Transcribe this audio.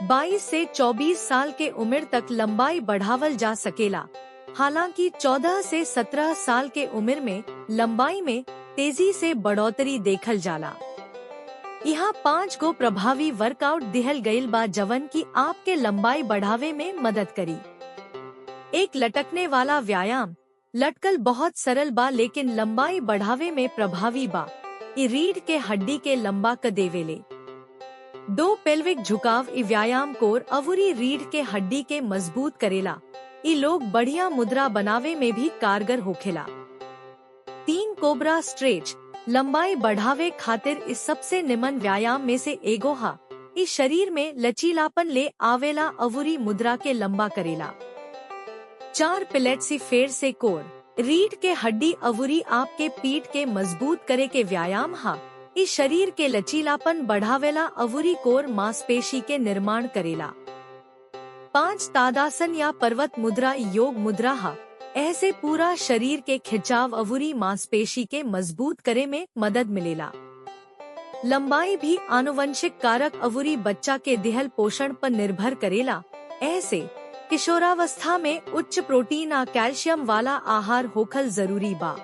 22 से 24 साल के उम्र तक लंबाई बढ़ावल जा सकेला। हालांकि 14 से 17 साल के उम्र में लंबाई में तेजी से बढ़ोतरी देखल जाला। यहाँ 5 गो प्रभावी वर्कआउट दिहल गईल बा जवन की आपके लंबाई बढ़ावे में मदद करी। एक लटकने वाला व्यायाम। लटकल बहुत सरल बा लेकिन लंबाई बढ़ावे में प्रभावी बा। ई रीढ़ के हड्डी के लंबा क देवेले। 2 पेल्विक झुकाव। ई व्यायाम कोर अवुरी रीढ़ के हड्डी के मजबूत करेला। ई लोग बढ़िया मुद्रा बनावे में भी कारगर होखेला। 3 कोबरा स्ट्रेच। लंबाई बढ़ावे खातिर इस सबसे निमन व्यायाम में से एगो हा। इस शरीर में लचीलापन ले आवेला अवुरी मुद्रा के लंबा करेला। 4 पिलेट्सी फेर से कोर। रीढ़ के हड्डी अवुरी आपके पीठ के मजबूत करे के व्यायाम हा। इस शरीर के लचीलापन बढ़ावेला अवुरी कोर मांसपेशी के निर्माण करेला। 5 तादासन या पर्वत मुद्रा। योग मुद्रा हा। ऐसे पूरा शरीर के खिंचाव अवुरी मांसपेशी के मजबूत करे में मदद मिलेला। लंबाई भी आनुवंशिक कारक अवुरी बच्चा के दिहल पोषण पर निर्भर करेला। ऐसे किशोरावस्था में उच्च प्रोटीन आ कैल्शियम वाला आहार होखल जरूरी बा।